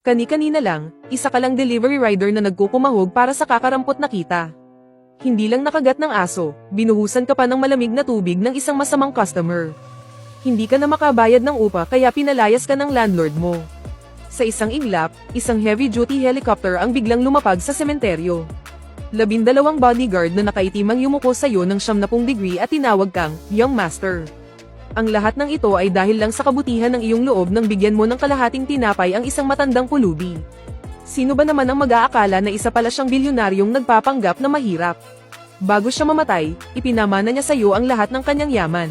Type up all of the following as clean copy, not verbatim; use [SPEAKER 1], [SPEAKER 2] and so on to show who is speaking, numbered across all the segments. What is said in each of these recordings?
[SPEAKER 1] Kani-kanina lang, isa ka lang delivery rider na nagkukumahog para sa kakarampot na kita. Hindi lang nakagat ng aso, binuhusan ka pa ng malamig na tubig ng isang masamang customer. Hindi ka na makabayad ng upa kaya pinalayas ka ng landlord mo. Sa isang iglap, isang heavy-duty helicopter ang biglang lumapag sa sementeryo. 12 bodyguard na nakaitimang yumuko sa iyo ng 70 degree at tinawag kang young master. Ang lahat ng ito ay dahil lang sa kabutihan ng iyong loob nang bigyan mo ng kalahating tinapay ang isang matandang pulubi. Sino ba naman ang mag-aakala na isa pala siyang bilyonaryong nagpapanggap na mahirap? Bago siya mamatay, ipinamana niya sa iyo ang lahat ng kanyang yaman.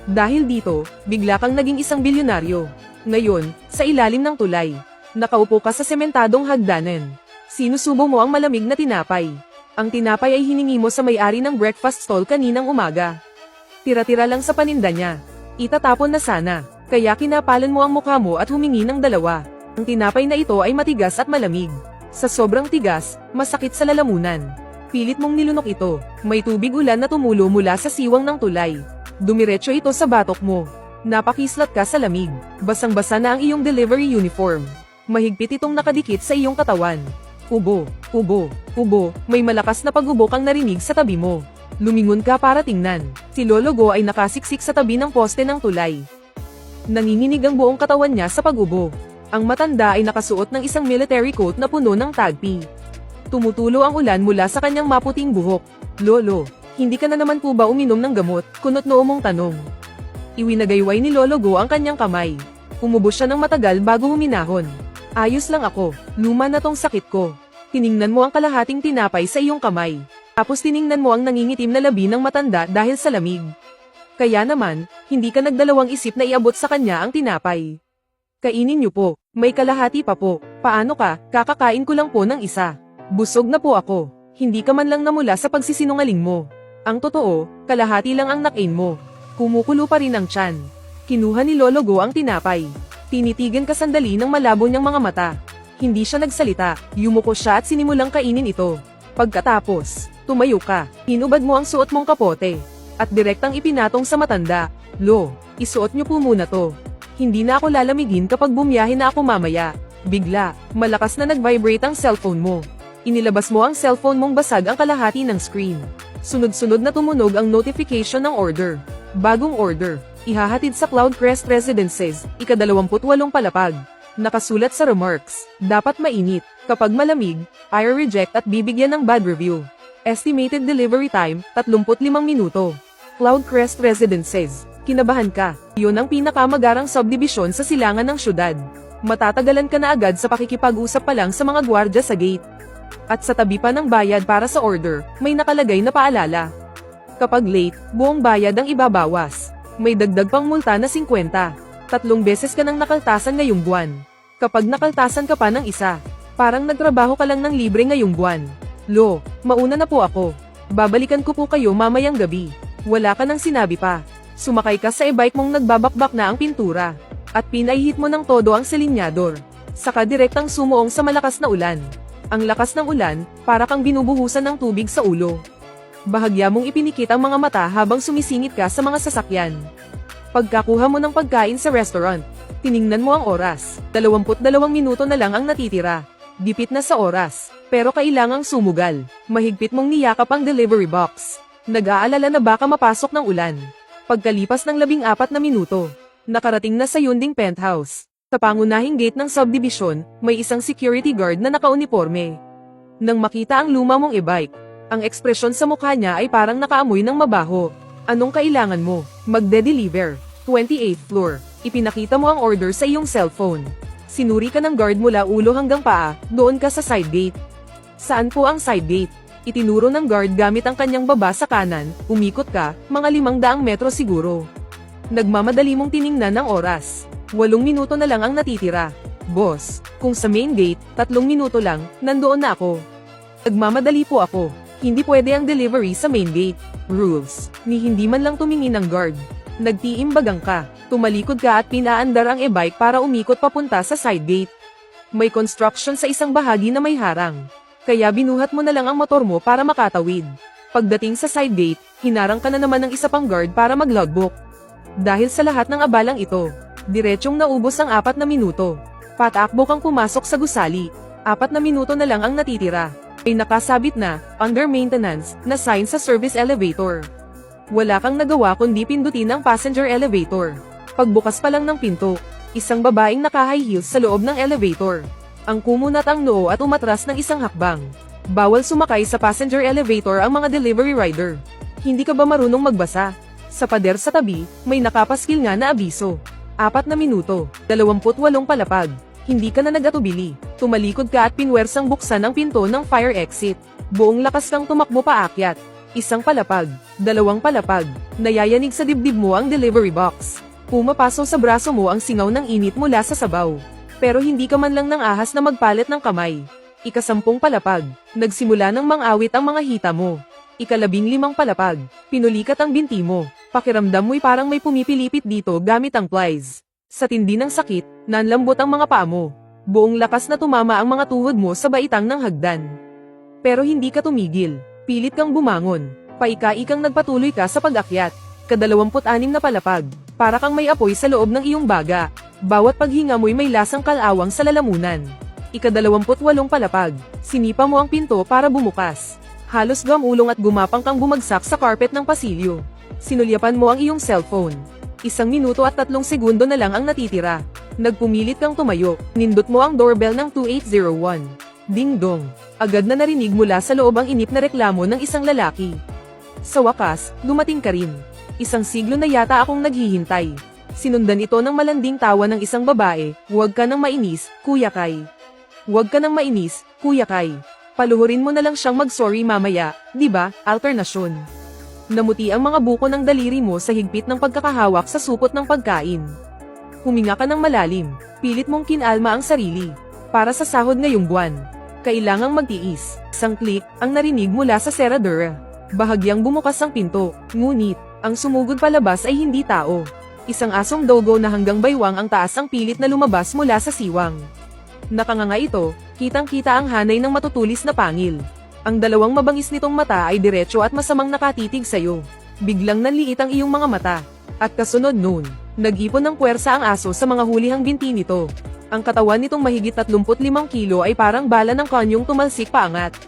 [SPEAKER 1] Dahil dito, bigla kang naging isang bilyonaryo. Ngayon, sa ilalim ng tulay, nakaupo ka sa sementadong hagdanan. Sinusubo mo ang malamig na tinapay. Ang tinapay ay hiningi mo sa may-ari ng breakfast stall kaninang umaga. Tira-tira lang sa paninda niya. Itatapon na sana, kaya kinapalan mo ang mukha mo at humingi ng dalawa. Ang tinapay na ito ay matigas at malamig. Sa sobrang tigas, masakit sa lalamunan. Pilit mong nilunok ito. May tubig ulan na tumulo mula sa siwang ng tulay. Dumiretso ito sa batok mo. Napakislat ka sa lamig. Basang-basa na ang iyong delivery uniform. Mahigpit itong nakadikit sa iyong katawan. Ubo, ubo, ubo, may malakas na pag-ubo kang narinig sa tabi mo. Lumingon ka para tingnan. Si Lolo Go ay nakasiksik sa tabi ng poste ng tulay. Nanginginig ang buong katawan niya sa pag-ubo. Ang matanda ay nakasuot ng isang military coat na puno ng tagpi. Tumutulo ang ulan mula sa kanyang maputing buhok. Lolo, hindi ka na naman po ba uminom ng gamot? Kunot noo mong tanong. Iwinagayway ni Lolo Go ang kanyang kamay. Umubo siya ng matagal bago huminahon. Ayos lang ako, luma na tong sakit ko. Tiningnan mo ang kalahating tinapay sa iyong kamay. Tapos tiningnan mo ang nangingitim na labi ng matanda dahil sa lamig. Kaya naman, hindi ka nagdalawang isip na iabot sa kanya ang tinapay. Kainin niyo po, may kalahati pa po. Paano ka? Kakakain ko lang po ng isa. Busog na po ako. Hindi ka man lang namula sa pagsisinungaling mo. Ang totoo, kalahati lang ang nakain mo. Kumukulo pa rin ang tiyan. Kinuha ni Lolo Go ang tinapay. Tinitigan ka sandali ng malabo niyang mga mata. Hindi siya nagsalita, yumuko siya at sinimulang kainin ito. Pagkatapos, tumayo ka, hinubad mo ang suot mong kapote, at direktang ipinatong sa matanda. Lo, isuot niyo po muna to. Hindi na ako lalamigin kapag bumiyahe na ako mamaya. Bigla, malakas na nag-vibrate ang cellphone mo. Inilabas mo ang cellphone mong basag ang kalahati ng screen. Sunod-sunod na tumunog ang notification ng order. Bagong order, ihahatid sa Cloudcrest Residences, ika-28 palapag. Nakasulat sa remarks, dapat mainit, kapag malamig, fire reject at bibigyan ng bad review. Estimated delivery time, 35 minuto. Cloudcrest Residences, kinabahan ka, yun ang pinakamagarang subdivision sa silangan ng syudad. Matatagalan ka na agad sa pakikipag-usap pa lang sa mga gwardya sa gate. At sa tabi pa ng bayad para sa order, may nakalagay na paalala. Kapag late, buong bayad ang ibabawas. May dagdag pang multa na 50. 3 beses ka nang nakaltasan ngayong buwan. Kapag nakaltasan ka pa ng isa, parang nagtrabaho ka lang ng libre ngayong buwan. Lo, mauna na po ako. Babalikan ko po kayo mamayang gabi. Wala ka nang sinabi pa. Sumakay ka sa e-bike mong nagbabakbak na ang pintura. At pinaihit mo ng todo ang silinyador. Saka direktang sumuong sa malakas na ulan. Ang lakas ng ulan, para kang binubuhusan ng tubig sa ulo. Bahagya mong ipinikit ang mga mata habang sumisingit ka sa mga sasakyan. Pagkakuha mo ng pagkain sa restaurant, tiningnan mo ang oras. 22 minuto na lang ang natitira. Dipit na sa oras, pero kailangang sumugal. Mahigpit mong niyakap ang delivery box. Nag-aalala na baka mapasok ng ulan. Pagkalipas ng 14 na minuto, nakarating na sa yunding penthouse. Sa pangunahing gate ng subdivision, may isang security guard na nakauniforme. Nang makita ang luma mong e-bike, ang ekspresyon sa mukha niya ay parang nakaamoy ng mabaho. Anong kailangan mo? Magde-deliver. 28th floor. Ipinakita mo ang order sa iyong cellphone. Sinuri ka ng guard mula ulo hanggang paa, doon ka sa side gate. Saan po ang side gate? Itinuro ng guard gamit ang kanyang baba sa kanan, umikot ka, mga 500 metro siguro. Nagmamadali mong tiningnan ang oras. 8 minuto na lang ang natitira. Boss, kung sa main gate, 3 minuto lang, nandoon na ako. Nagmamadali po ako. Hindi pwede ang delivery sa main gate. Rules. Ni hindi man lang tumingin ang guard. Nagtiimbagang ka. Tumalikod ka at pinaandar ang e-bike para umikot papunta sa side gate. May construction sa isang bahagi na may harang. Kaya binuhat mo na lang ang motor mo para makatawid. Pagdating sa side gate, hinarang ka na naman ng isa pang guard para mag-logbook. Dahil sa lahat ng abalang ito, diretsong naubos ang 4 na minuto. Patakbo kang pumasok sa gusali. 4 na minuto na lang ang natitira. May nakasabit na, under maintenance, na sign sa service elevator. Wala kang nagawa kundi pindutin ang passenger elevator. Pagbukas pa lang ng pinto, isang babaeng naka-high heels sa loob ng elevator. Ang kumunat ang noo at umatras ng isang hakbang. Bawal sumakay sa passenger elevator ang mga delivery rider. Hindi ka ba marunong magbasa? Sa pader sa tabi, may nakapaskil nga na abiso. 4 na minuto, 28 palapag. Hindi ka na nagatubili. Tumalikod ka at pinwersang buksan ang pinto ng fire exit. Buong lakas kang tumakbo paakyat. Isang palapag, 2 palapag, nayayanig sa dibdib mo ang delivery box. Pumapaso sa braso mo ang singaw ng init mula sa sabaw. Pero hindi ka man lang nang ahas na magpalit ng kamay. 10 palapag, nagsimula ng mang-awit ang mga hita mo. 15 palapag, pinulikat ang binti mo. Pakiramdam mo'y parang may pumipilipit dito gamit ang plies. Sa tindi ng sakit, nanlambot ang mga paa mo. Buong lakas na tumama ang mga tuhod mo sa baitang ng hagdan. Pero hindi ka tumigil. Pilit kang bumangon. Paika-ikang nagpatuloy ka sa pag-akyat. 26 na palapag. Para kang may apoy sa loob ng iyong baga. Bawat paghinga mo'y may lasang kalawang sa lalamunan. 28 palapag. Sinipa mo ang pinto para bumukas. Halos gamulong at gumapang kang bumagsak sa carpet ng pasilyo. Sinulyapan mo ang iyong cellphone. 1 minuto at 3 segundo na lang ang natitira. Nagpumilit kang tumayo. Nindot mo ang doorbell ng 2801. Ding dong. Agad na narinig mula sa loob ang inip na reklamo ng isang lalaki. Sa wakas, dumating ka rin. 1 siglo na yata akong naghihintay. Sinundan ito ng malanding tawa ng isang babae. Huwag ka nang mainis, Kuya Kai. Huwag ka nang mainis, Kuya Kai. Paluhurin mo na lang siyang mag-sorry mamaya, di ba? Alternasyon. Namuti ang mga buko ng daliri mo sa higpit ng pagkakahawak sa supot ng pagkain. Huminga ka ng malalim. Pilit mong kinalma ang sarili. Para sa sahod ngayong buwan. Kailangang magtiis. Isang click ang narinig mula sa seradura. Bahagyang bumukas ang pinto, ngunit, ang sumugod palabas ay hindi tao. Isang asong dogo na hanggang baywang ang taas ang pilit na lumabas mula sa siwang. Nakanganga ito, kitang-kita ang hanay ng matutulis na pangil. Ang 2 mabangis nitong mata ay diretso at masamang nakatitig sa'yo. Biglang nanliit ang iyong mga mata. At kasunod noon, nag-ipon ng puwersa ang aso sa mga hulihang binti nito. Ang katawan nitong mahigit 35 kilo ay parang bala ng kanyong tumalsik paangat.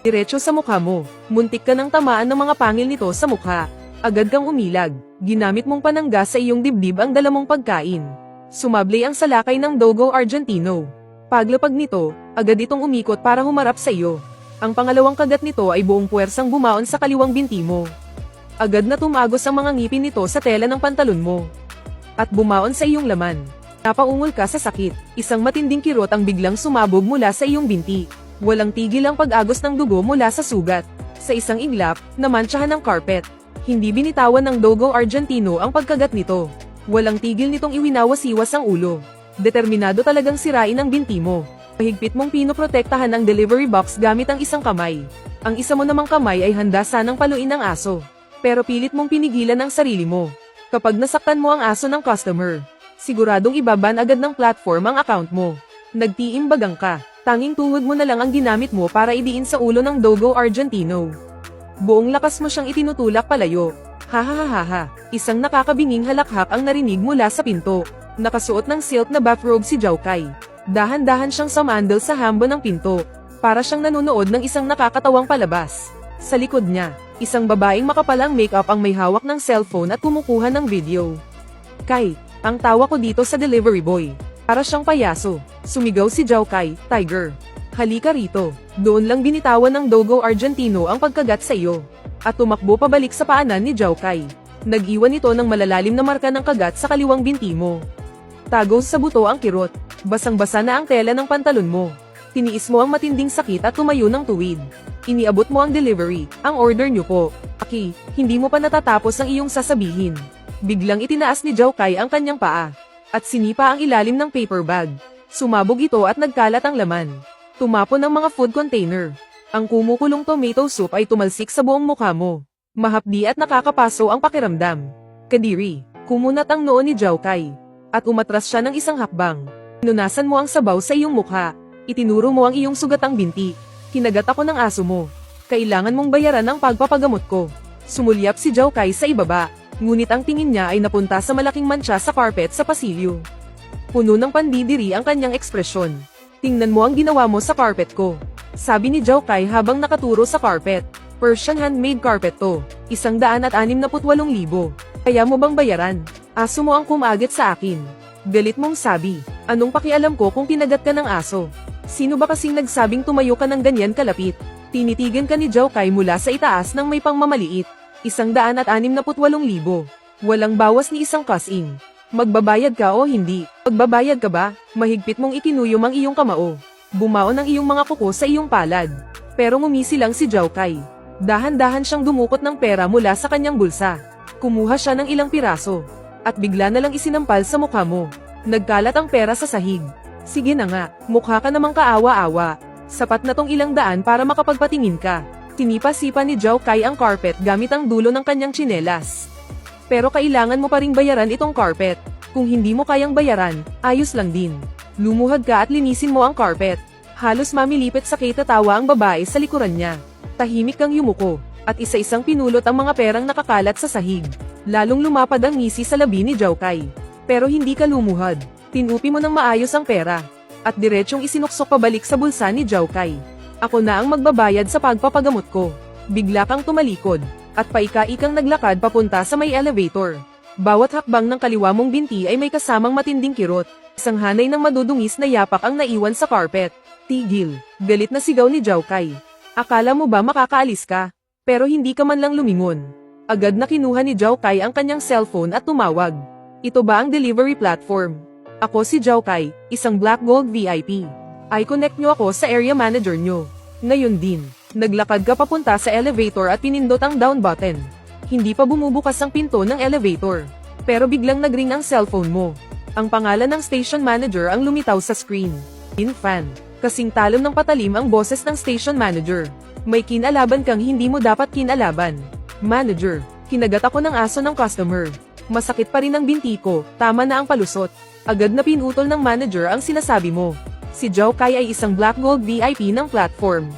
[SPEAKER 1] Diretso sa mukha mo, muntik ka nang tamaan ng mga pangil nito sa mukha. Agad kang umilag, ginamit mong panangga sa iyong dibdib ang dala mong pagkain. Sumablay ang salakay ng Dogo Argentino. Paglapag nito, agad itong umikot para humarap sa iyo. Ang pangalawang kagat nito ay buong puwersang bumaon sa kaliwang binti mo. Agad na tumagos ang mga ngipin nito sa tela ng pantalon mo. At bumaon sa iyong laman. Napaungol ka sa sakit. Isang matinding kirot ang biglang sumabog mula sa iyong binti. Walang tigil ang pag-agos ng dugo mula sa sugat. Sa isang iglap, namantsahan ng carpet. Hindi binitawan ng Dogo Argentino ang pagkagat nito. Walang tigil nitong iwinawasiwas ang ulo. Determinado talagang sirain ang binti mo. Mahigpit mong pinoprotektahan ang delivery box gamit ang isang kamay. Ang isa mo namang kamay ay handa sanang paluin ng aso. Pero pilit mong pinigilan ang sarili mo. Kapag nasaktan mo ang aso ng customer, siguradong ibaban agad ng platform ang account mo. Nagtiimbagang ka. Tanging tuhod mo na lang ang ginamit mo para idiin sa ulo ng Dogo Argentino. Buong lakas mo siyang itinutulak palayo. Hahaha. Isang nakakabinging halakhak ang narinig mula sa pinto. Nakasuot ng silk na bathrobe si Zhao Kai. Dahan-dahan siyang sumandal sa hambo ng pinto. Para siyang nanonood ng isang nakakatawang palabas. Sa likod niya, isang babaeng makapalang makeup ang may hawak ng cellphone at kumukuha ng video. Kai, ang tawa ko dito sa delivery boy. Para siyang payaso. Sumigaw si Zhao Kai, Tiger. Halika rito. Doon lang binitawan ng Dogo Argentino ang pagkagat sa iyo. At tumakbo pabalik sa paanan ni Zhao Kai. Nag-iwan ito ng malalalim na marka ng kagat sa kaliwang binti mo. Tagos sa buto ang kirot. Basang-basa na ang tela ng pantalon mo. Tiniis mo ang matinding sakit at tumayo ng tuwid. Iniabot mo ang delivery. Ang order niyo po. Aki, hindi mo pa natatapos ang iyong sasabihin. Biglang itinaas ni Zhao Kai ang kanyang paa. At sinipa ang ilalim ng paper bag. Sumabog ito at nagkalat ang laman. Tumapon ang mga food container. Ang kumukulong tomato soup ay tumalsik sa buong mukha mo. Mahapdi at nakakapaso ang pakiramdam. Kadiri, kumunat ang noo ni Zhao Kai. At umatras siya ng isang hakbang. Pinunasan mo ang sabaw sa iyong mukha. Itinuro mo ang iyong sugatang binti. Kinagat ako ng aso mo. Kailangan mong bayaran ang pagpapagamot ko. Sumulyap si Zhao Kai sa ibaba. Ngunit ang tingin niya ay napunta sa malaking mantsa sa carpet sa pasilyo. Puno ng pandidiri ang kanyang ekspresyon. Tingnan mo ang ginawa mo sa carpet ko. Sabi ni Zhao Kai habang nakaturo sa carpet. Persian handmade carpet to. 168,000. Kaya mo bang bayaran? Aso mo ang kumagit sa akin. Galit mong sabi. Anong pakialam ko kung pinagat ka ng aso? Sino ba kasing nagsabing tumayo ka ng ganyan kalapit? Tinitigan ka ni Zhao Kai mula sa itaas ng may pangmamaliit. 168,000. Walang bawas ni isang kasing. Magbabayad ka o hindi? Magbabayad ka ba? Mahigpit mong ikinuyom ang iyong kamao. Bumaon ang iyong mga kuko sa iyong palad. Pero ngumisi lang si Zhao Kai. Dahan-dahan siyang dumukot ng pera mula sa kanyang bulsa. Kumuha siya ng ilang piraso. At bigla na lang isinampal sa mukha mo. Nagkalat ang pera sa sahig. Sige na nga, mukha ka namang kaawa-awa. Sapat na tong ilang daan para makapagpatingin ka. Sinipa-sipa ni Zhao Kai ang carpet gamit ang dulo ng kanyang tsinelas. Pero kailangan mo pa ring bayaran itong carpet. Kung hindi mo kayang bayaran, ayos lang din. Lumuhad ka at linisin mo ang carpet. Halos mamilipit sa kitatawa ang babae sa likuran niya. Tahimik kang yumuko, at isa-isang pinulot ang mga perang nakakalat sa sahig. Lalong lumapad ang ngisi sa labi ni Zhao Kai. Pero hindi ka lumuhad. Tinupi mo ng maayos ang pera. At diretsyong isinuksok pabalik sa bulsa ni Zhao Kai. Ako na ang magbabayad sa pagpapagamot ko. Bigla kang tumalikod. At paika-ikang naglakad papunta sa may elevator. Bawat hakbang ng kaliwa mong binti ay may kasamang matinding kirot. Isang hanay ng madudungis na yapak ang naiwan sa carpet. Tigil. Galit na sigaw ni Zhao Kai. Akala mo ba makakaalis ka? Pero hindi ka man lang lumingon. Agad na kinuha ni Zhao Kai ang kanyang cellphone at tumawag. Ito ba ang delivery platform? Ako si Zhao Kai, isang Black Gold VIP. I-connect nyo ako sa area manager nyo. Ngayon din. Naglakad ka papunta sa elevator at pinindot ang down button. Hindi pa bumubukas ang pinto ng elevator. Pero biglang nagring ang cellphone mo. Ang pangalan ng station manager ang lumitaw sa screen. Fan. Kasing talam ng patalim ang boses ng station manager. May kinalaban kang hindi mo dapat kinalaban. Manager, kinagat ako ng aso ng customer. Masakit pa rin ang binti ko, tama na ang palusot. Agad na pinutol ng manager ang sinasabi mo. Si Zhao Kai ay isang Black Gold VIP ng platform.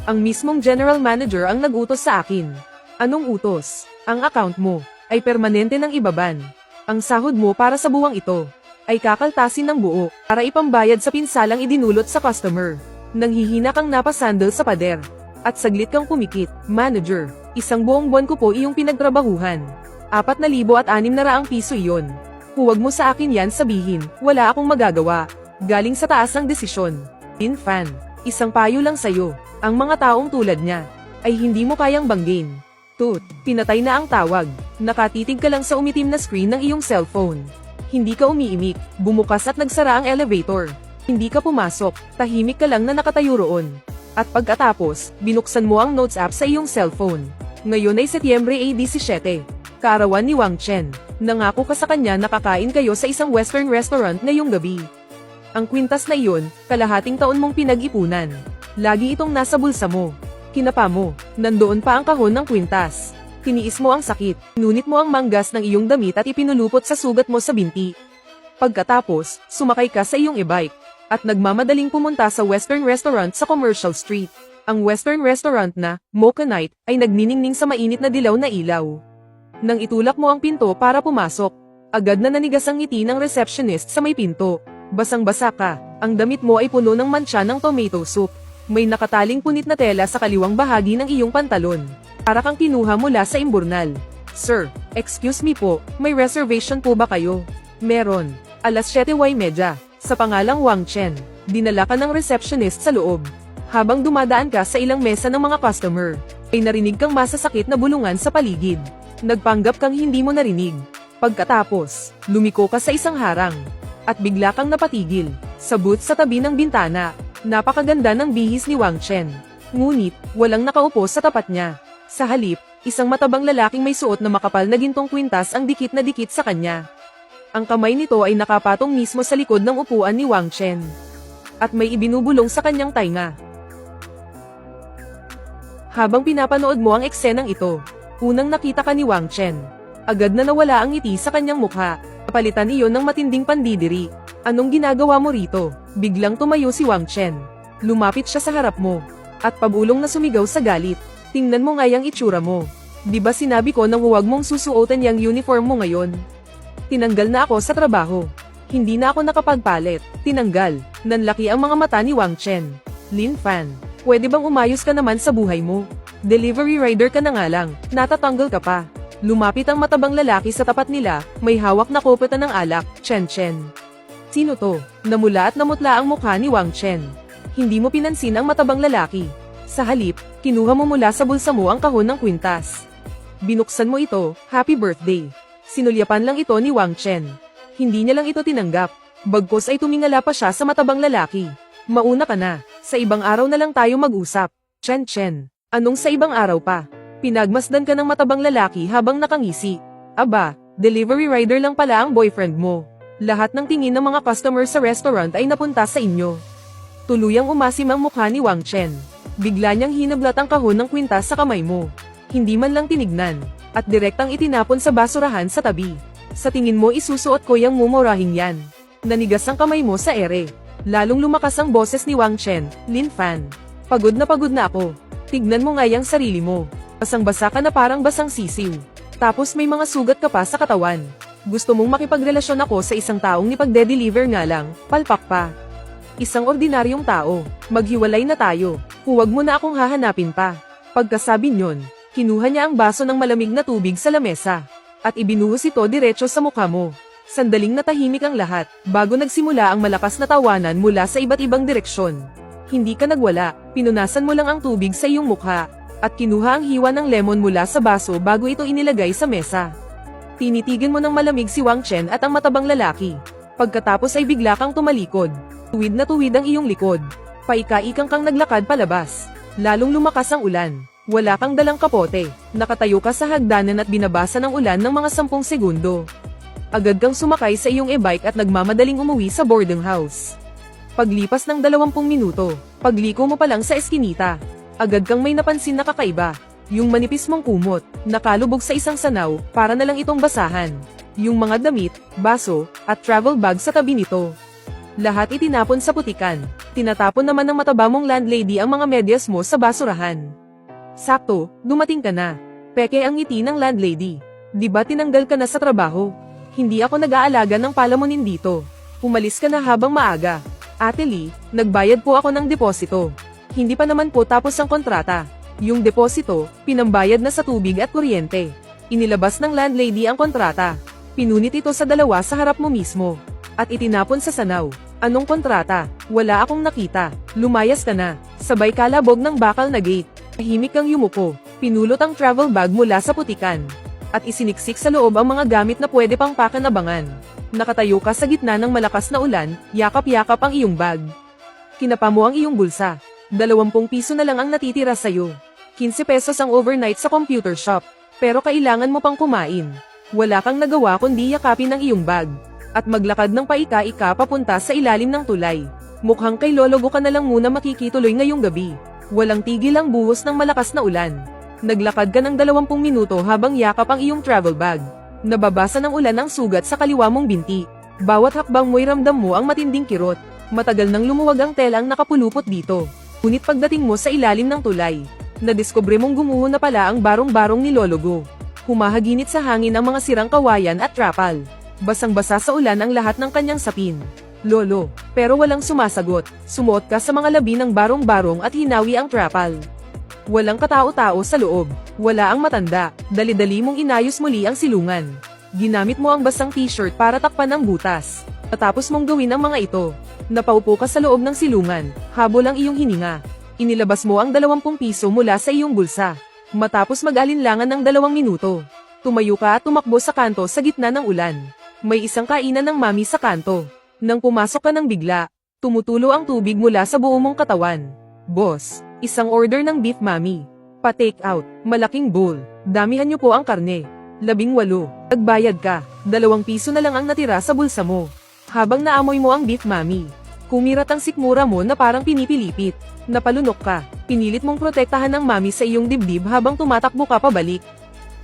[SPEAKER 1] Ang mismong general manager ang nag-utos sa akin. Anong utos? Ang account mo ay permanente ng ibaban. Ang sahod mo para sa buwang ito ay kakaltasin ng buo para ipambayad sa pinsalang idinulot sa customer. Nanghihina kang napasandal sa pader. At saglit kang pumikit. Manager, isang buong buwan ko po iyong pinagtrabahuhan. 4,600 piso iyon. Huwag mo sa akin yan sabihin, wala akong magagawa. Galing sa taas ang desisyon. Fan, isang payo lang sayo. Ang mga taong tulad niya, ay hindi mo kayang banggin. Tut, pinatay na ang tawag. Nakatitig ka lang sa umitim na screen ng iyong cellphone. Hindi ka umiimik, bumukas at nagsara ang elevator. Hindi ka pumasok, tahimik ka lang na nakatayo roon. At pagkatapos, binuksan mo ang notes app sa iyong cellphone. Ngayon ay Setyembre 17. Kaarawan ni Wang Chen. Nangako ka sa kanya na kakain kayo sa isang western restaurant ngayong gabi. Ang kwintas na iyon, kalahating taon mong pinag-ipunan. Lagi itong nasa bulsa mo. Kinapa mo, nandoon pa ang kahon ng kwintas. Tiniis mo ang sakit, nunit mo ang manggas ng iyong damit at ipinulupot sa sugat mo sa binti. Pagkatapos, sumakay ka sa iyong e-bike, at nagmamadaling pumunta sa western restaurant sa Commercial Street. Ang western restaurant na, Mocha Night, ay nagniningning sa mainit na dilaw na ilaw. Nang itulak mo ang pinto para pumasok, agad na nanigas ang ngiti ng receptionist sa may pinto. Basang-basa ka, ang damit mo ay puno ng mantsa ng tomato soup. May nakataling punit na tela sa kaliwang bahagi ng iyong pantalon. Para kang kinuha mula sa imburnal. Sir, excuse me po, may reservation po ba kayo? Meron. Alas 7:30, sa pangalang Wang Chen. Dinala ka ng receptionist sa loob. Habang dumadaan ka sa ilang mesa ng mga customer, ay narinig kang masasakit na bulungan sa paligid. Nagpanggap kang hindi mo narinig. Pagkatapos, lumiko ka sa isang harang. At bigla kang napatigil, sa booth sa tabi ng bintana. Napakaganda ng bihis ni Wang Chen. Ngunit, walang nakaupo sa tapat niya. Sa halip, isang matabang lalaking may suot na makapal na gintong kwintas ang dikit na dikit sa kanya. Ang kamay nito ay nakapatong mismo sa likod ng upuan ni Wang Chen. At may ibinubulong sa kanyang tainga. Habang pinapanood mo ang eksenang ito, unang nakita ka ni Wang Chen. Agad na nawala ang ngiti sa kanyang mukha. Palitan iyon ng matinding pandidiri. Anong ginagawa mo rito? Biglang tumayo si Wang Chen. Lumapit siya sa harap mo. At pabulong na sumigaw sa galit. Tingnan mo nga yung itsura mo. Di ba sinabi ko na huwag mong susuotan yung uniform mo ngayon? Tinanggal na ako sa trabaho. Hindi na ako nakapagpalit. Tinanggal. Nanlaki ang mga mata ni Wang Chen. Lin Fan, pwede bang umayos ka naman sa buhay mo? Delivery rider ka na nga lang, natatanggal ka pa. Lumapit ang matabang lalaki sa tapat nila, may hawak na kopeta ng alak, Chen Chen. Sino to? Namula at namutla ang mukha ni Wang Chen. Hindi mo pinansin ang matabang lalaki. Sa halip, kinuha mo mula sa bulsa mo ang kahon ng kwintas. Binuksan mo ito, happy birthday. Sinulyapan lang ito ni Wang Chen. Hindi niya lang ito tinanggap. Bagkos ay tumingala pa siya sa matabang lalaki. Mauna ka na, sa ibang araw na lang tayo mag-usap. Chen Chen, anong sa ibang araw pa? Pinagmasdan ka ng matabang lalaki habang nakangisi. Aba, delivery rider lang pala ang boyfriend mo. Lahat ng tingin ng mga customer sa restaurant ay napunta sa inyo. Tuluyang umasim ang mukha ni Wang Chen. Bigla niyang hinablat ang kahon ng kwintas sa kamay mo. Hindi man lang tinignan, at direktang itinapon sa basurahan sa tabi. Sa tingin mo isusuot ko yang mumurahing yan. Nanigas ang kamay mo sa ere. Lalong lumakas ang boses ni Wang Chen, Lin Fan. Pagod na ako. Tignan mo nga yang sarili mo. Basang-basa ka na parang basang sisiw. Tapos may mga sugat ka pa sa katawan. Gusto mong makipagrelasyon ako sa isang taong nipagde-deliver nga lang, palpak pa. Isang ordinaryong tao, maghiwalay na tayo. Huwag mo na akong hahanapin pa. Pagkasabi nyon, kinuha niya ang baso ng malamig na tubig sa lamesa. At ibinuhos ito diretso sa mukha mo. Sandaling natahimik ang lahat, bago nagsimula ang malakas na tawanan mula sa iba't ibang direksyon. Hindi ka nagwala, pinunasan mo lang ang tubig sa iyong mukha. At kinuha ang hiwa ng lemon mula sa baso bago ito inilagay sa mesa. Tinitigan mo ng malamig si Wang Chen at ang matabang lalaki. Pagkatapos ay bigla kang tumalikod. Tuwid na tuwid ang iyong likod. Paika-ikang kang naglakad palabas. Lalong lumakas ang ulan. Wala kang dalang kapote. Nakatayo ka sa hagdanan at binabasa ng ulan ng mga 10 segundo. Agad kang sumakay sa iyong e-bike at nagmamadaling umuwi sa boarding house. Paglipas ng 20 minuto, pagliko mo pa lang sa eskinita, agad kang may napansin na kakaiba. Yung manipis mong kumot, nakalubog sa isang sanaw, para na lang itong basahan. Yung mga damit, baso, at travel bag sa tabi nito. Lahat itinapon sa putikan. Tinatapon naman ng mataba mong landlady ang mga medyas mo sa basurahan. Sakto, dumating ka na. Peke ang ngiti ng landlady. Di ba tinanggal ka na sa trabaho? Hindi ako nag-aalaga ng palamunin dito. Umalis ka na habang maaga. Ate Lee, nagbayad po ako ng deposito. Hindi pa naman po tapos ang kontrata. Yung deposito, pinambayad na sa tubig at kuryente. Inilabas ng landlady ang kontrata. Pinunit ito sa dalawa sa harap mo mismo. At itinapon sa sanaw. Anong kontrata? Wala akong nakita. Lumayas ka na. Sabay kalabog ng bakal na gate. Tahimik kang yumuko. Pinulot ang travel bag mula sa putikan. At isiniksik sa loob ang mga gamit na pwede pang pakanabangan. Nakatayo ka sa gitna ng malakas na ulan, yakap-yakap ang iyong bag. Kinapa mo ang iyong bulsa. 20 piso na lang ang natitira sa'yo. 15 pesos ang overnight sa computer shop. Pero kailangan mo pang kumain. Wala kang nagawa kundi yakapin ang iyong bag. At maglakad ng paika-ika papunta sa ilalim ng tulay. Mukhang kay Lologo ka na lang muna makikituloy ngayong gabi. Walang tigil ang buhos ng malakas na ulan. Naglakad ka ng 20 minuto habang yakap ang iyong travel bag. Nababasa ng ulan ang sugat sa kaliwa mong binti. Bawat hakbang mo'y ramdam mo ang matinding kirot. Matagal nang lumuwag ang telang nakapulupot dito. Ngunit pagdating mo sa ilalim ng tulay, nadiskubre mong gumuho na pala ang barong-barong ni Lologo. Humahaginit sa hangin ang mga sirang kawayan at trapal. Basang-basa sa ulan ang lahat ng kanyang sapin. Lolo, pero walang sumasagot. Sumuot ka sa mga labi ng barong-barong at hinawi ang trapal. Walang katao-tao sa loob. Wala ang matanda. Dali-dali mong inayos muli ang silungan. Ginamit mo ang basang t-shirt para takpan ang butas. Matapos mong gawin ang mga ito, napaupo ka sa loob ng silungan, habol ang iyong hininga. Inilabas mo ang 20 piso mula sa iyong bulsa. Matapos mag-alinlangan ng 2 minuto, tumayo ka at tumakbo sa kanto sa gitna ng ulan. May isang kainan ng mami sa kanto. Nang pumasok ka ng bigla, tumutulo ang tubig mula sa buo mong katawan. Boss, isang order ng beef mami. Pa-take out, malaking bowl. Damihan niyo po ang karne. 18. Nagbayad ka. 2 piso na lang ang natira sa bulsa mo. Habang naamoy mo ang beef mami, kumirat ang sikmura mo na parang pinipilipit. Napalunok ka. Pinilit mong protektahan ng mami sa iyong dibdib habang tumatakbo ka pabalik.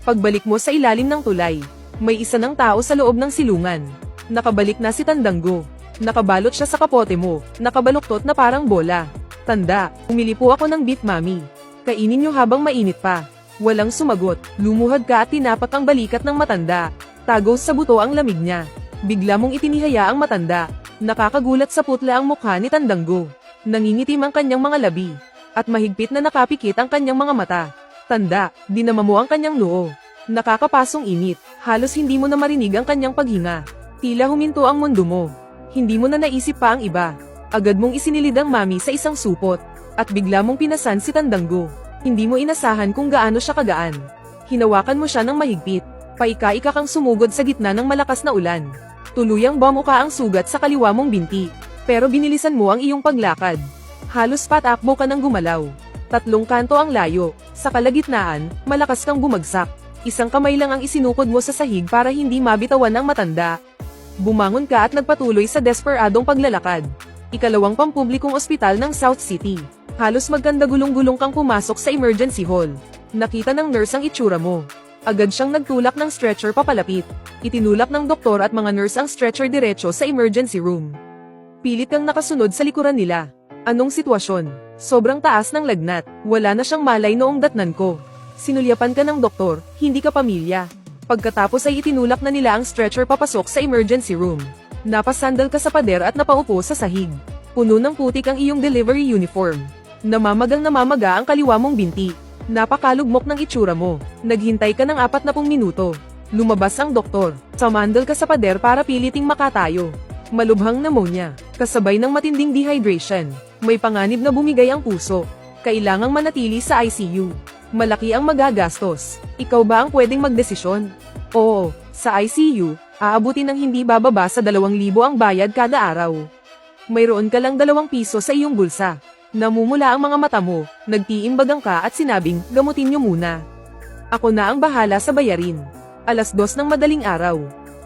[SPEAKER 1] Pagbalik mo sa ilalim ng tulay, may isa ng tao sa loob ng silungan. Nakabalik na si Tandanggo. Nakabalot siya sa kapote mo, nakabaluktot na parang bola. Tanda, umili po ako ng beef mami. Kainin niyo habang mainit pa. Walang sumagot. Lumuhad ka at tinapak ang balikat ng matanda. Tagos sa buto ang lamig niya. Bigla mong itinihaya ang matanda. Nakakagulat sa putla ang mukha ni Tandanggo. Nangingitim ang kanyang mga labi. At mahigpit na nakapikit ang kanyang mga mata. Tanda, dinama mo ang kanyang noo. Nakakapasong init. Halos hindi mo na marinig ang kanyang paghinga. Tila huminto ang mundo mo. Hindi mo na naisip pa ang iba. Agad mong isinilid ang mami sa isang supot. At bigla mong pinasan si Tandanggo. Hindi mo inasahan kung gaano siya kagaan. Hinawakan mo siya ng mahigpit. Paika-ika kang sumugod sa gitna ng malakas na ulan. Tuluyang bamuka ang sugat sa kaliwa mong binti. Pero binilisan mo ang iyong paglakad. Halos patakbo ka ng gumalaw. 3 kanto ang layo. Sa kalagitnaan, malakas kang bumagsak. Isang kamay lang ang isinukod mo sa sahig para hindi mabitawan ang matanda. Bumangon ka at nagpatuloy sa desperadong paglalakad. Ikalawang pampublikong ospital ng South City. Halos magkanda-gulong-gulong kang pumasok sa emergency hall. Nakita ng nurse ang itsura mo. Agad siyang nagtulak ng stretcher papalapit. Itinulak ng doktor at mga nurse ang stretcher diretso sa emergency room. Pilit kang nakasunod sa likuran nila. Anong sitwasyon? Sobrang taas ng lagnat. Wala na siyang malay noong datnan ko. Sinulyapan ka ng doktor, hindi ka pamilya. Pagkatapos ay itinulak na nila ang stretcher papasok sa emergency room. Napasandal ka sa pader at napaupo sa sahig. Puno ng putik ang iyong delivery uniform. Namamaga ang kaliwa mong binti. Napakalugmok ng itsura mo. Naghintay ka ng 40 minuto. Lumabas ang doktor. Samandal ka sa pader para piliting makatayo. Malubhang pneumonia. Kasabay ng matinding dehydration. May panganib na bumigay ang puso. Kailangang manatili sa ICU. Malaki ang magagastos. Ikaw ba ang pwedeng magdesisyon? Oo, sa ICU, aabutin ng hindi bababa sa 2,000 ang bayad kada araw. Mayroon ka lang 2 piso sa iyong bulsa. Namumula ang mga mata mo, nagtiimbagang ka at sinabing, gamutin niyo muna. Ako na ang bahala sa bayarin. 2:00 ng madaling araw.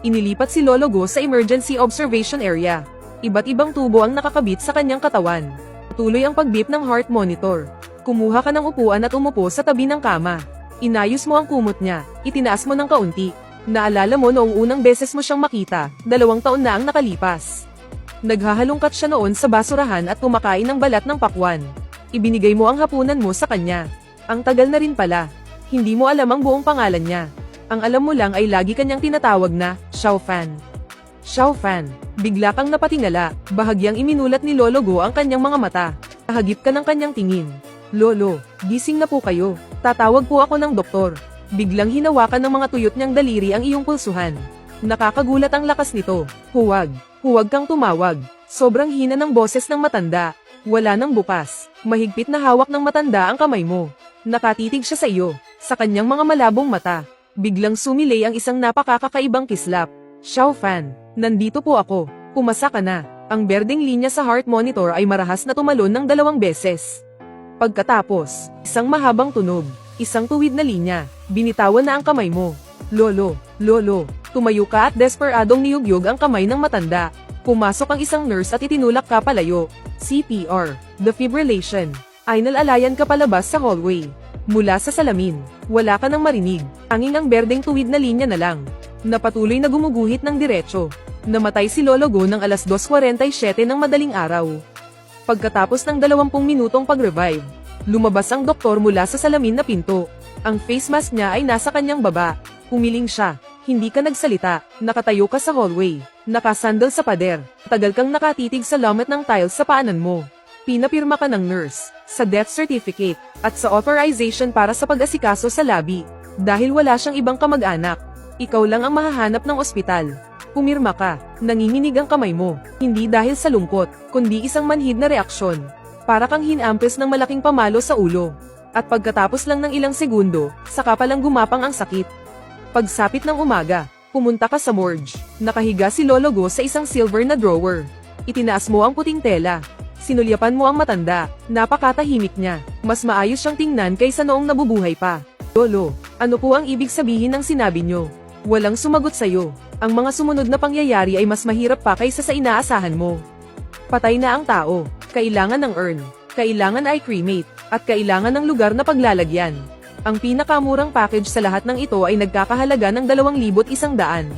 [SPEAKER 1] Inilipat si Lolo Go sa emergency observation area. Iba't ibang tubo ang nakakabit sa kanyang katawan. Tuloy ang pagbip ng heart monitor. Kumuha ka ng upuan at umupo sa tabi ng kama. Inayos mo ang kumot niya, itinaas mo ng kaunti. Naalala mo noong unang beses mo siyang makita, 2 taon na ang nakalipas. Naghahalongkat siya noon sa basurahan at kumakain ng balat ng pakwan. Ibinigay mo ang hapunan mo sa kanya. Ang tagal na rin pala. Hindi mo alam ang buong pangalan niya. Ang alam mo lang ay lagi kanyang tinatawag na, Xiao Fan. Xiao Fan. Bigla kang napatingala, bahagyang iminulat ni Lolo Go ang kanyang mga mata. Hagip ka ng kanyang tingin. Lolo, gising na po kayo. Tatawag po ako ng doktor. Biglang hinawakan ng mga tuyot niyang daliri ang iyong pulsuhan. Nakakagulat ang lakas nito. Huwag kang tumawag. Sobrang hina ng boses ng matanda. Wala nang bukas. Mahigpit na hawak ng matanda ang kamay mo. Nakatitig siya sa iyo, sa kanyang mga malabong mata. Biglang sumilay ang isang napakakakaibang kislap. Xiao Fan, nandito po ako. Pumasa ka na. Ang berdeng linya sa heart monitor ay marahas na tumalon ng 2 beses. Pagkatapos, isang mahabang tunog, isang tuwid na linya. Binitawan na ang kamay mo. Lolo, tumayo ka at desperadong niyugyog ang kamay ng matanda. Pumasok ang isang nurse at itinulak ka palayo. CPR, defibrillation. Ainal-alayan ka palabas sa hallway. Mula sa salamin, wala ka nang marinig. Tanging ang berdeng tuwid na linya na lang. Napatuloy na gumuguhit ng diretso. Namatay si Lolo Go ng 2:47 ng madaling araw. Pagkatapos ng 20 minutong pag-revive, lumabas ang doktor mula sa salamin na pinto. Ang face mask niya ay nasa kanyang baba. Humiling siya. Hindi ka nagsalita. Nakatayo ka sa hallway. Nakasandal sa pader. Tagal kang nakatitig sa lamat ng tiles sa paanan mo. Pinapirma ka ng nurse, sa death certificate, at sa authorization para sa pag-asikaso sa labi. Dahil wala siyang ibang kamag-anak. Ikaw lang ang mahahanap ng ospital. Pumirma ka. Nanginginig ang kamay mo. Hindi dahil sa lungkot, kundi isang manhid na reaksyon. Para kang hinampes ng malaking pamalo sa ulo. At pagkatapos lang ng ilang segundo, saka palang gumapang ang sakit. Pagsapit ng umaga, pumunta ka sa morgue. Nakahiga si Lolo Go sa isang silver na drawer. Itinaas mo ang puting tela. Sinulyapan mo ang matanda. Napakatahimik niya. Mas maayos siyang tingnan kaysa noong nabubuhay pa. Lolo, ano po ang ibig sabihin ng sinabi niyo? Walang sumagot sa'yo. Ang mga sumunod na pangyayari ay mas mahirap pa kaysa sa inaasahan mo. Patay na ang tao. Kailangan ng urn. Kailangan ay cremate. At kailangan ng lugar na paglalagyan. Ang pinakamurang package sa lahat ng ito ay nagkakahalaga ng 2,100.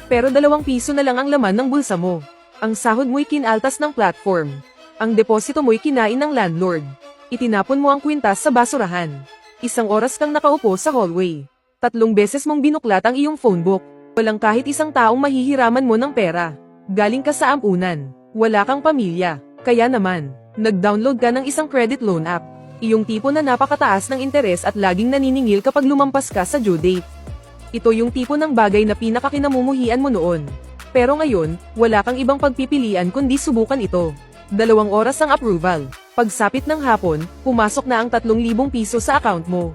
[SPEAKER 1] Pero 2 piso na lang ang laman ng bulsa mo. Ang sahod mo'y kinaltas ng platform. Ang deposito mo'y kinain ng landlord. Itinapon mo ang kwintas sa basurahan. 1 oras kang nakaupo sa hallway. 3 beses mong binuklat ang iyong phone book. Walang kahit isang taong mahihiraman mo ng pera. Galing ka sa ampunan. Wala kang pamilya. Kaya naman, nag-download ka ng isang credit loan app. Iyong tipo na napakataas ng interes at laging naniningil kapag lumampas ka sa due date. Ito yung tipo ng bagay na pinakakinamumuhian mo noon. Pero ngayon, wala kang ibang pagpipilian kundi subukan ito. 2 oras ang approval. Pagsapit ng hapon, pumasok na ang 3,000 piso sa account mo.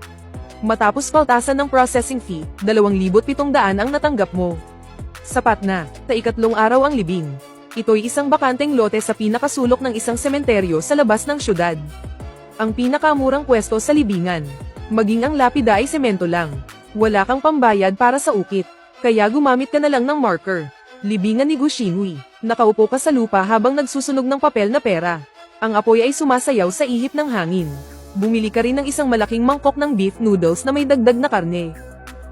[SPEAKER 1] Matapos kaltasan ng processing fee, 2,700 ang natanggap mo. Sapat na, sa ikatlong araw ang libing. Ito'y isang bakanteng lote sa pinakasulok ng isang sementeryo sa labas ng syudad. Ang pinakamurang pwesto sa libingan. Maging ang lapida ay semento lang. Wala kang pambayad para sa ukit. Kaya gumamit ka na lang ng marker. Libingan ni Gu Xinhui. Nakaupo ka sa lupa habang nagsusunog ng papel na pera. Ang apoy ay sumasayaw sa ihip ng hangin. Bumili ka rin ng isang malaking mangkok ng beef noodles na may dagdag na karne.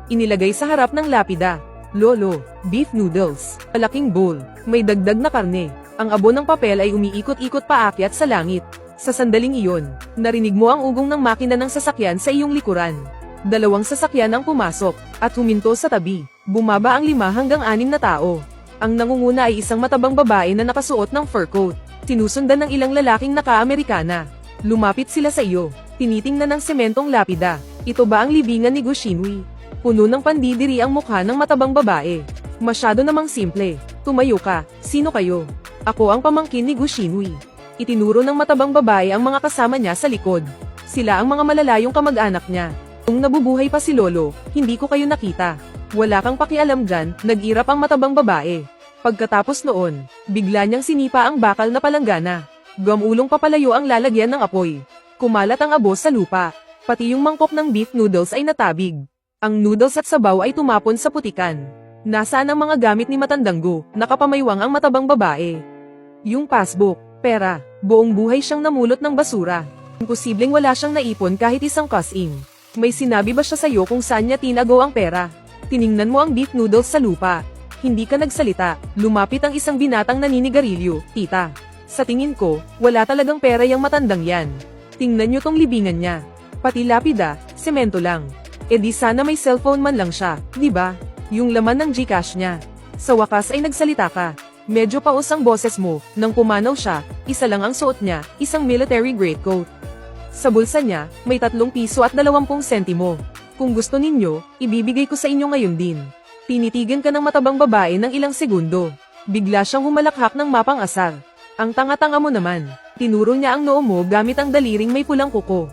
[SPEAKER 1] Inilagay sa harap ng lapida. Lolo, beef noodles. Malaking bowl. May dagdag na karne. Ang abo ng papel ay umiikot-ikot paakyat sa langit. Sa sandaling iyon, narinig mo ang ugong ng makina ng sasakyan sa iyong likuran. 2 sasakyan ang pumasok, at huminto sa tabi. Bumaba ang 5 hanggang 6 na tao. Ang nangunguna ay isang matabang babae na nakasuot ng fur coat. Sinusundan ng ilang lalaking naka-Amerikana. Lumapit sila sa iyo. Tinitingnan ng sementong lapida. Ito ba ang libingan ni Gu Xinhui? Puno ng pandidiri ang mukha ng matabang babae. Masyado namang simple. Tumayo ka. Sino kayo? Ako ang pamangkin ni Gu Xinhui. Itinuro ng matabang babae ang mga kasama niya sa likod. Sila ang mga malalayong kamag-anak niya. Kung nabubuhay pa si Lolo, hindi ko kayo nakita. Wala kang pakialam dyan, nag-irap ang matabang babae. Pagkatapos noon, bigla niyang sinipa ang bakal na palanggana. Gamulong papalayo ang lalagyan ng apoy. Kumalat ang abo sa lupa. Pati yung mangkok ng beef noodles ay natabig. Ang noodles at sabaw ay tumapon sa putikan. Nasaan ang mga gamit ni Matandang Gu? Nakapamaywang ang matabang babae. Yung passbook, pera, buong buhay siyang namulot ng basura. Imposibleng wala siyang naipon kahit isang cash-in. May sinabi ba siya sa'yo kung saan niya tinago ang pera? Tiningnan mo ang beef noodles sa lupa. Hindi ka nagsalita. Lumapit ang isang binatang naninigarilyo. Tita, sa tingin ko, wala talagang pera yang matandang yan. Tingnan niyo tong libingan niya. Pati lapida, semento lang. E di sana may cellphone man lang siya, di ba? Yung laman ng GCash niya. Sa wakas ay nagsalita ka. Medyo paus ang boses mo. Nang pumanaw siya, isa lang ang suot niya, isang military greatcoat. Sa bulsa niya, may 3 piso at 20 sentimo. Kung gusto ninyo, ibibigay ko sa inyo ngayon din. Tinitigan ka ng matabang babae ng ilang segundo. Bigla siyang humalakhak ng mapang-asar. Ang tanga-tanga mo naman. Tinuro niya ang noo mo gamit ang daliring may pulang kuko.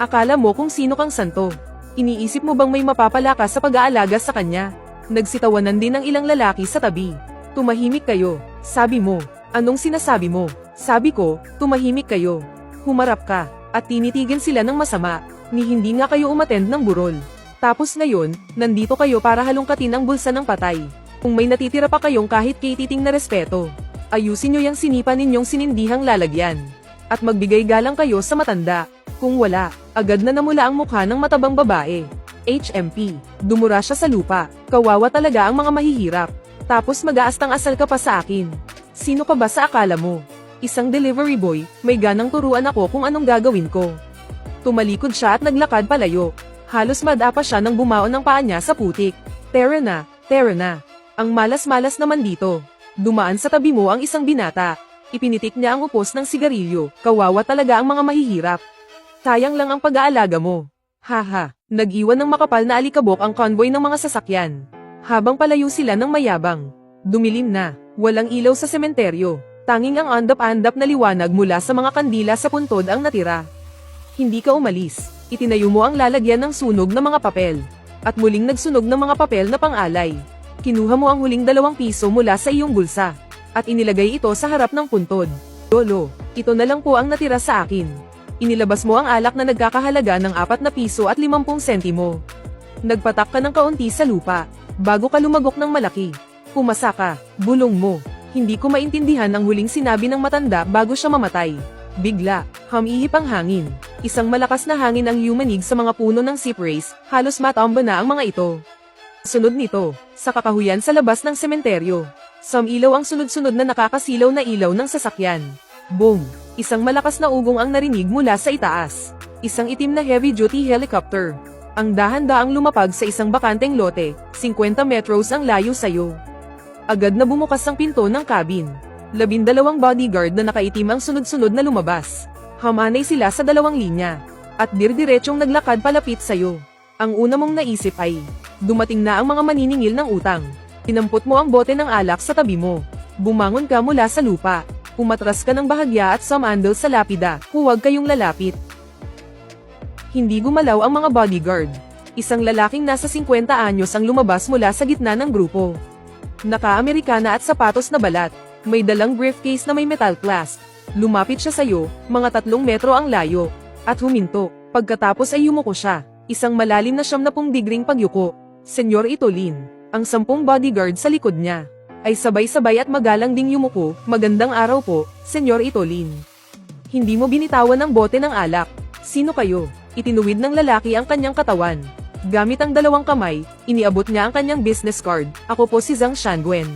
[SPEAKER 1] Akala mo kung sino kang santo. Iniisip mo bang may mapapala ka sa pag-aalaga sa kanya? Nagsitawanan din ng ilang lalaki sa tabi. Tumahimik kayo, sabi mo. Anong sinasabi mo? Sabi ko, tumahimik kayo. Humarap ka, at tinitigan sila ng masama. Ni hindi nga kayo umattend ng burol. Tapos ngayon, nandito kayo para halongkatin ang bulsa ng patay. Kung may natitira pa kayong kahit kititing na respeto, ayusin nyo yung sinipa ninyong sinindihang lalagyan. At magbigay galang kayo sa matanda. Kung wala, agad na namula ang mukha ng matabang babae. HMP, dumura siya sa lupa. Kawawa talaga ang mga mahihirap. Tapos mag-aastang asal ka pa sa akin. Sino ka ba sa akala mo? Isang delivery boy, may ganang turuan ako kung anong gagawin ko. Tumalikod siya at naglakad palayo. Halos madapa siya nang bumaon ng paa niya sa putik. Tara na, tara na. Ang malas-malas naman dito. Dumaan sa tabi mo ang isang binata. Ipinitik niya ang upos ng sigarilyo. Kawawa talaga ang mga mahihirap. Sayang lang ang pag-aalaga mo. Haha, nag-iwan ng makapal na alikabok ang convoy ng mga sasakyan. Habang palayo sila ng mayabang. Dumilim na, walang ilaw sa sementeryo. Tanging ang andap-andap na liwanag mula sa mga kandila sa puntod ang natira. Hindi ka umalis. Itinayo mo ang lalagyan ng sunog na mga papel. At muling nagsunog ng mga papel na pang-alay. Kinuha mo ang huling 2 piso mula sa iyong bulsa. At inilagay ito sa harap ng puntod. Lolo, ito na lang po ang natira sa akin. Inilabas mo ang alak na nagkakahalaga ng 4 na piso at 50 sentimo. Nagpatak ka ng kaunti sa lupa. Bago ka lumagok ng malaki. Pumasa ka, bulong mo. Hindi ko maintindihan ang huling sinabi ng matanda bago siya mamatay. Bigla, humihip ang hangin. Isang malakas na hangin ang yumanig sa mga puno ng cypress, halos matamba na ang mga ito. Sunod nito, sa kakahuyan sa labas ng sementeryo. Ilaw ang sunod-sunod na nakakasilaw na ilaw ng sasakyan. Boom! Isang malakas na ugong ang narinig mula sa itaas. Isang itim na heavy-duty helicopter. Ang dahan-daang lumapag sa isang bakanteng lote, 50 metros ang layo sayo. Agad na bumukas ang pinto ng cabin. 12 bodyguard na nakaitim ang sunod-sunod na lumabas. Hamanay sila sa dalawang linya. At dirdiretsong naglakad palapit sayo. Ang una mong naisip ay, dumating na ang mga maniningil ng utang. Tinampot mo ang bote ng alak sa tabi mo. Bumangon ka mula sa lupa. Umatras ka ng bahagya at sumandal sa lapida. Huwag kayong lalapit. Hindi gumalaw ang mga bodyguard. Isang lalaking nasa 50 anyos ang lumabas mula sa gitna ng grupo. Naka-Amerikana at sapatos na balat. May dalang briefcase na may metal clasp. Lumapit siya sa'yo, mga 3 metro ang layo. At huminto. Pagkatapos ay yumuko siya. Isang malalim na 70 digring pagyuko. Senyor Itolin. Ang 10 bodyguard sa likod niya ay sabay-sabay at magalang ding yumuko. Magandang araw po, Senyor Itolin. Hindi mo binitawan ang bote ng alak. Sino kayo? Itinuwid ng lalaki ang kanyang katawan. Gamit ang 2 kamay, iniabot niya ang kanyang business card. Ako po si Zhang Shanguan.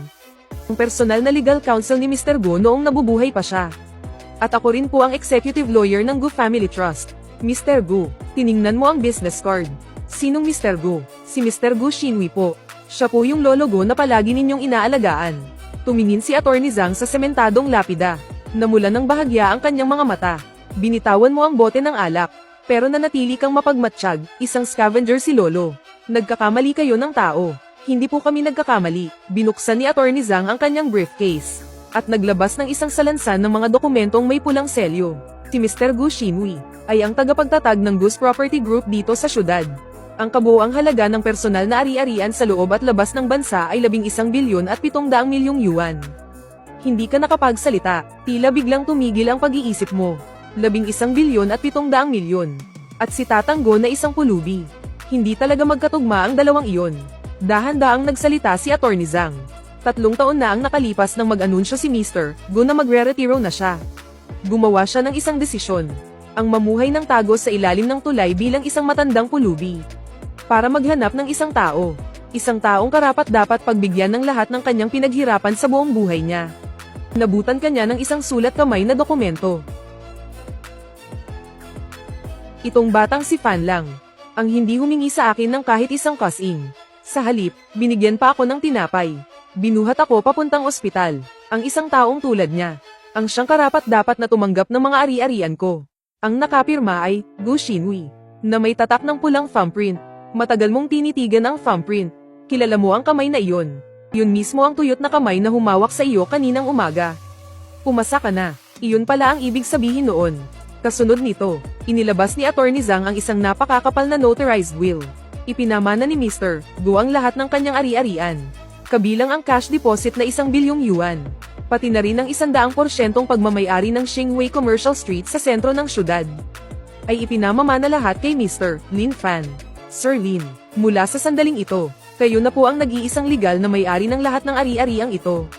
[SPEAKER 1] Ang personal na legal counsel ni Mr. Go noong nabubuhay pa siya. At ako rin po ang executive lawyer ng Gu Family Trust. Mr. Gu, tiningnan mo ang business card. Sinong Mr. Gu? Si Mr. Gu Shinwi po. Siya po yung lolo Go na palagi ninyong inaalagaan. Tumingin si Attorney Zhang sa sementadong lapida. Namulan ng bahagya ang kanyang mga mata. Binitawan mo ang bote ng alak. Pero nanatili kang mapagmatsyag, isang scavenger si Lolo. Nagkakamali kayo ng tao. Hindi po kami nagkakamali. Binuksan ni Attorney Zhang ang kanyang briefcase. At naglabas ng isang salansan ng mga dokumentong may pulang selyo. Si Mr. Gu Shinwi ay ang tagapagtatag ng Gu's Property Group dito sa syudad. Ang kabuuang halaga ng personal na ari-arian sa loob at labas ng bansa ay 11 bilyon at 700 milyong yuan. Hindi ka nakapagsalita, tila biglang tumigil ang pag-iisip mo. 11 bilyon at 700 milyon. At si Tatang Go na isang pulubi. Hindi talaga magkatugma ang dalawang iyon. Dahan-daang nagsalita si Attorney Zhang. 3 taon na ang nakalipas nang mag-anunsyo si Mr. Go na magre-retiro na siya. Gumawa siya ng isang desisyon. Ang mamuhay ng tago sa ilalim ng tulay bilang isang matandang pulubi. Para maghanap ng isang tao. Isang taong karapat-dapat pagbigyan ng lahat ng kanyang pinaghirapan sa buong buhay niya. Nabutan kanya ng isang sulat kamay na dokumento. Itong batang si Fan lang. Ang hindi humingi sa akin ng kahit isang kasing. Sa halip, binigyan pa ako ng tinapay. Binuhat ako papuntang ospital. Ang isang taong tulad niya. Ang siyang karapat-dapat na tumanggap ng mga ari-arian ko. Ang nakapirma ay, Gu Shinwi. Na may tatak ng pulang thumbprint. Matagal mong tinitigan ang thumbprint. Kilala mo ang kamay na iyon. Yun mismo ang tuyot na kamay na humawak sa iyo kaninang umaga. Pumasa ka na. Iyon pala ang ibig sabihin noon. Kasunod nito, inilabas ni Attorney Zhang ang isang napakakapal na notarized will. Ipinamana ni Mr. Gu ang lahat ng kanyang ari-arian. Kabilang ang cash deposit na 1 bilyong yuan. Pati na rin ang 100% pagmamayari ng Xinhui Commercial Street sa sentro ng syudad. Ay ipinamamana lahat kay Mr. Lin Fan. Sir Lin, mula sa sandaling ito, kayo na po ang nag-iisang legal na may-ari ng lahat ng ari-ariang ito.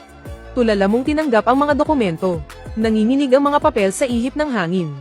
[SPEAKER 1] Tulala mong tinanggap ang mga dokumento. Nanginginig ang mga papel sa ihip ng hangin.